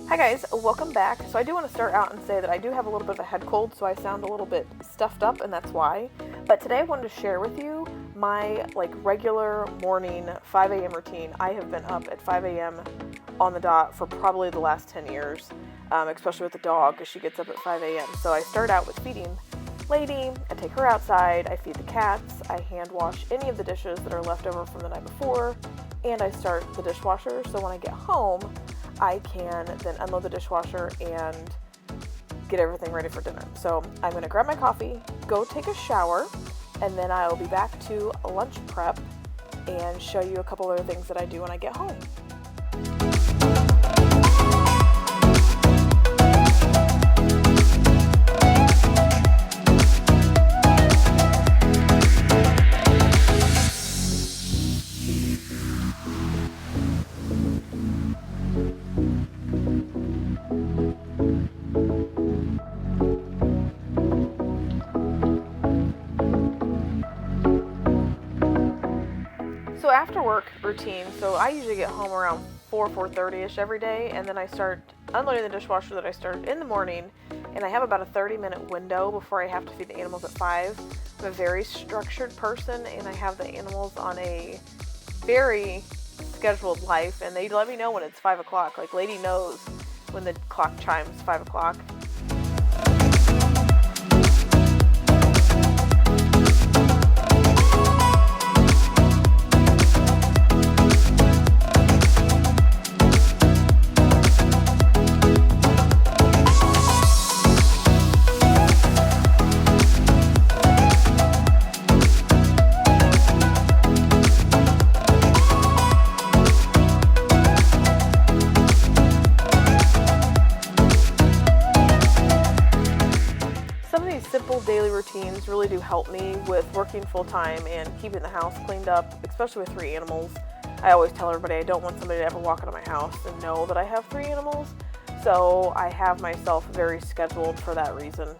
Hi guys, welcome back. So I do want to start out and say that I do have a little bit of a head cold, so I sound a little bit stuffed up, and that's why. But today I wanted to share with you my regular morning 5 a.m. routine. I have been up at 5 a.m. on the dot for probably the last 10 years, especially with the dog, because she gets up at 5 a.m. So I start out with feeding Lady, I take her outside, I feed the cats, I hand wash any of the dishes that are left over from the night before, and I start the dishwasher. So when I get home, I can then unload the dishwasher and get everything ready for dinner. So I'm going to grab my coffee, go take a shower, and then I'll be back to lunch prep and show you a couple other things that I do when I get home. So after work routine, so I usually get home around 4:30ish every day, and then I start unloading the dishwasher that I started in the morning, and I have about a 30-minute window before I have to feed the animals at 5. I'm a very structured person, and I have the animals on a very scheduled life, and they let me know when it's 5 o'clock. Lady knows when the clock chimes 5 o'clock. Simple daily routines really do help me with working full-time and keeping the house cleaned up, especially with 3 animals. I always tell everybody I don't want somebody to ever walk into my house and know that I have 3 animals, so I have myself very scheduled for that reason.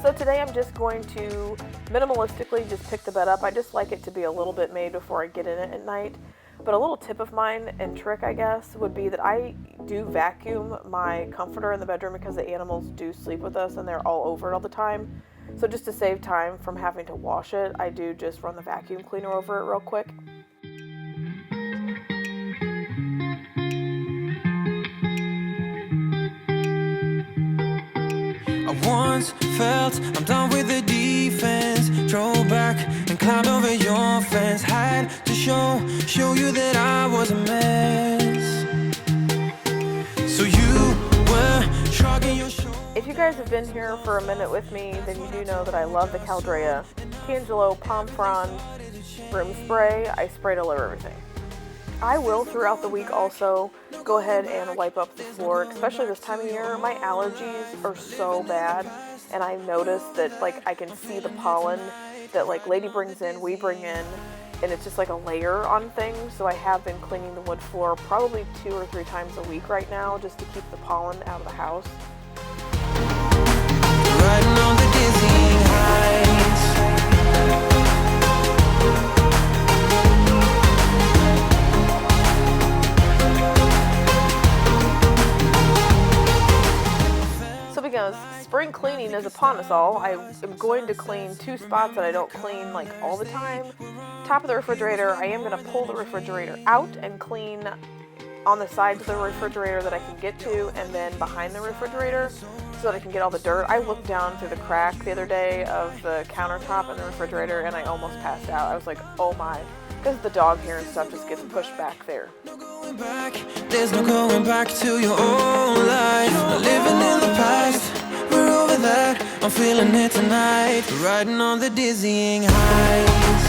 So today I'm just going to minimalistically just pick the bed up. I just like it to be a little bit made before I get in it at night. But a little tip of mine and trick, I guess, would be that I do vacuum my comforter in the bedroom because the animals do sleep with us and they're all over it all the time. So just to save time from having to wash it, I do just run the vacuum cleaner over it real quick. I once felt I'm done with the defense. Drove back and climbed over your fence. Had to show you that I was a mess. So you were shrugging your shoulders. If you guys have been here for a minute with me, then you do know that I love the Caldrea, Tangelo, Frond, room spray. I spray to litter everything. I will throughout the week also go ahead and wipe up the floor, especially this time of year. My allergies are so bad, and I noticed that I can see the pollen that Lady brings in, we bring in, and it's just a layer on things. So I have been cleaning the wood floor probably 2 or 3 times a week right now just to keep the pollen out of the house. Riding on the dizzying heights. So because spring cleaning is upon us all, I am going to clean 2 spots that I don't clean all the time. Top of the refrigerator, I am going to pull the refrigerator out and clean on the sides of the refrigerator that I can get to, and then behind the refrigerator so that I can get all the dirt. I looked down through the crack the other day of the countertop in the refrigerator and I almost passed out. I was like, oh my, because the dog hair and stuff just gets pushed back there. There's no going back to your old life. Not living in the past, we're over that. I'm feeling it tonight. Riding on the dizzying heights.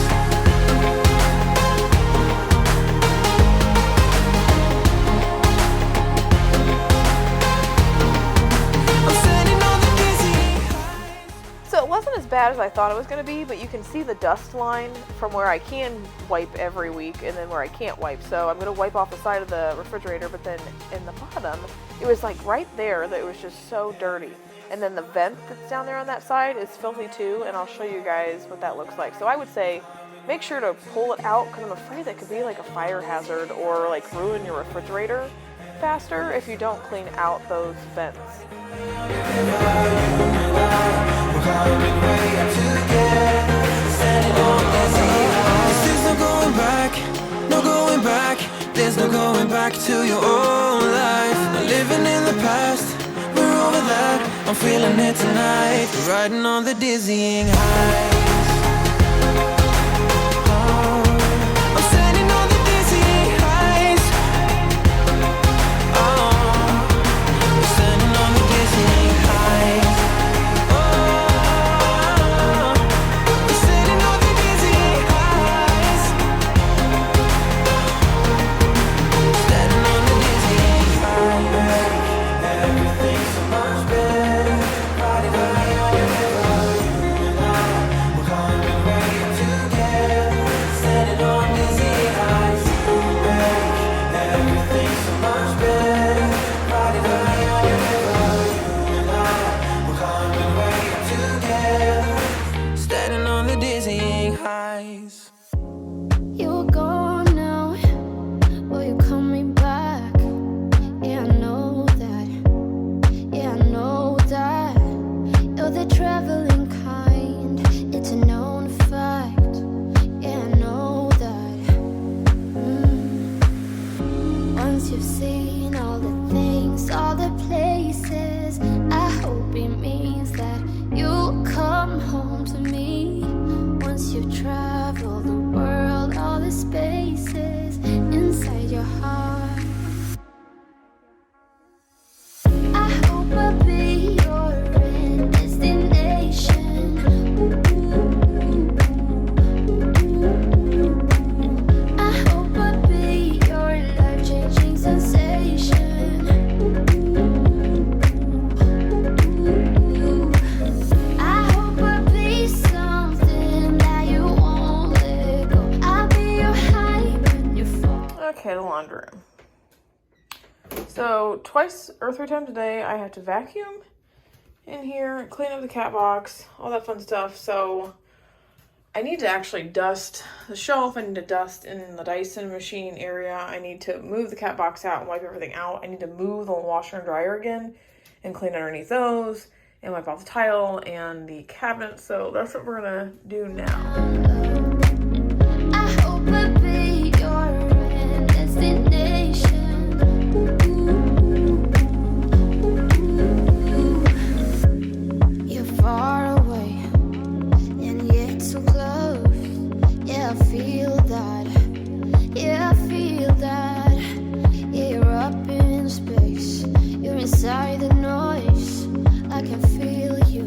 So it wasn't as bad as I thought it was going to be, but you can see the dust line from where I can wipe every week and then where I can't wipe. So I'm going to wipe off the side of the refrigerator, but then in the bottom, it was right there that it was just so dirty. And then the vent that's down there on that side is filthy too, and I'll show you guys what that looks like. So I would say make sure to pull it out because I'm afraid that could be a fire hazard or ruin your refrigerator. faster if you don't clean out those vents. There's no going back, no going back. There's no going back to your old life. No living in the past, we're over that. I'm feeling it tonight, riding on the dizzying highs. I'm standing on the dizzying highs. I'm standing on the dizzying highs. I'm standing on the dizzying highs. Standing on the dizzying highs. Everything's so much better. Riding high on your river, you and I, we're coming way together. Standing on dizzying highs. Everything's so much better. Riding high on your river, you and I, we're coming way together. Standing on the dizzying highs. You're gone now, but you're coming back. Yeah, I know that. Yeah, I know that. You're the traveling kind. It's a known fact. Yeah, I know that. Once you've seen all the things, all the places, I hope it means that you'll come home to me. Once you've traveled the world, all the spaces inside your heart, I hope I'll be your end destination. I hope I'll be your life-changing sensation. I hope I'll be something that you won't let go. I'll be your high when you fall. Okay, the laundry room. So twice or 3 times a day, I have to vacuum in here, clean up the cat box, all that fun stuff. So I need to actually dust the shelf. I need to dust in the Dyson machine area. I need to move the cat box out and wipe everything out. I need to move the washer and dryer again and clean underneath those and wipe off the tile and the cabinet. So that's what we're gonna do now. I hope I'll be your end destination. You're far away and yet so close. Yeah, I feel that. Yeah, I feel that. Yeah, you're up in space. You're inside the noise. I can feel you.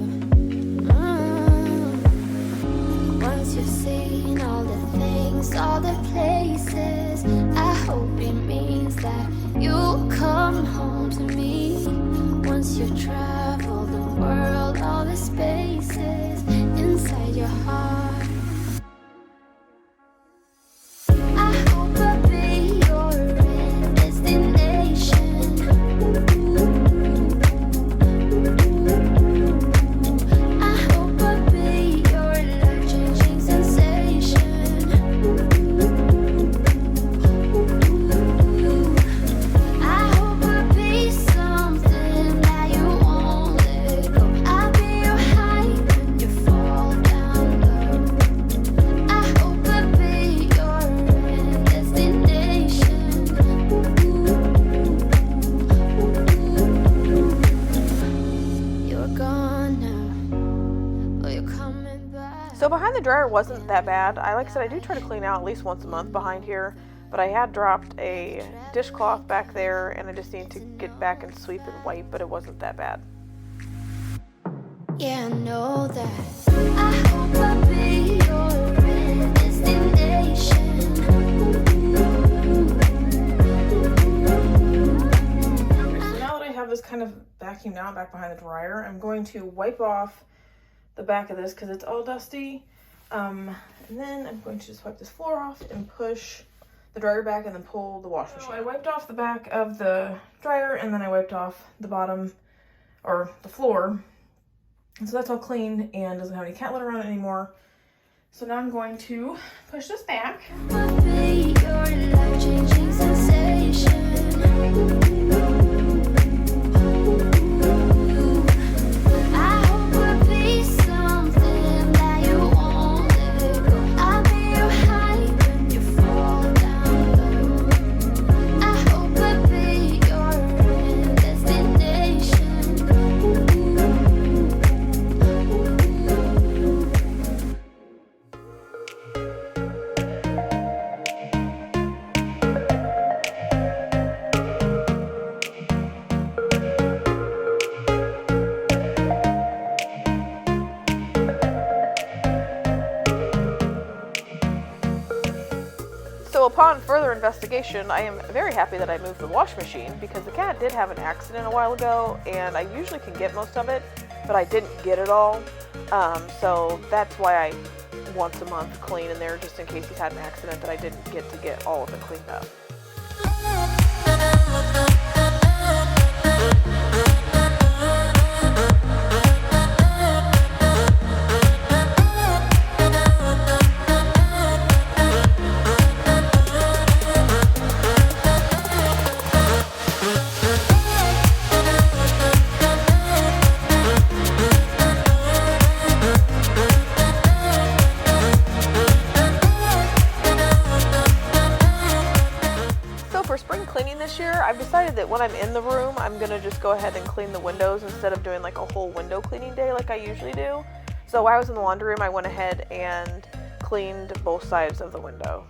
Once you've seen all the things, all the places, I hope it means that you'll come home to me. Once you've traveled the world, all the spaces inside your heart, I hope I'll be your end destination. I hope I'll be your life-changing sensation. I hope I'll be something that you won't let go. I'll be your high when you fall down low. I hope I'll be your end destination. You're gone now, but you're coming back. So behind the dryer wasn't that bad. Like I said, I do try to clean out at least once a month behind here, but I had dropped a dishcloth back there and I just need to get back and sweep and wipe, but it wasn't that bad. Yeah, I know that. I hope I'll be your end destination. So now that I have this kind of vacuumed out back behind the dryer, I'm going to wipe off the back of this because it's all dusty. And then I'm going to just wipe this floor off and push the dryer back and then pull the wash machine. So I wiped off the back of the dryer and then I wiped off the bottom or the floor. And so that's all clean and doesn't have any cat litter on it anymore. So now I'm going to push this back. I'll be your life-changing sensation. upon further investigation, I am very happy that I moved the wash machine because the cat did have an accident a while ago, and I usually can get most of it, but I didn't get it all. So that's why I once a month clean in there, just in case he's had an accident that I didn't get to get all of it cleaned up. For spring cleaning this year, I've decided that when I'm in the room, I'm gonna just go ahead and clean the windows instead of doing like a whole window cleaning day like I usually do. So while I was in the laundry room, I went ahead and cleaned both sides of the window.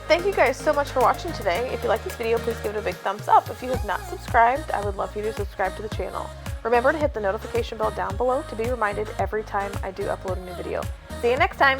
Thank you guys so much for watching today. If you like this video, please give it a big thumbs up. If you have not subscribed, I would love for you to subscribe to the channel. Remember to hit the notification bell down below to be reminded every time I do upload a new video. See you next time!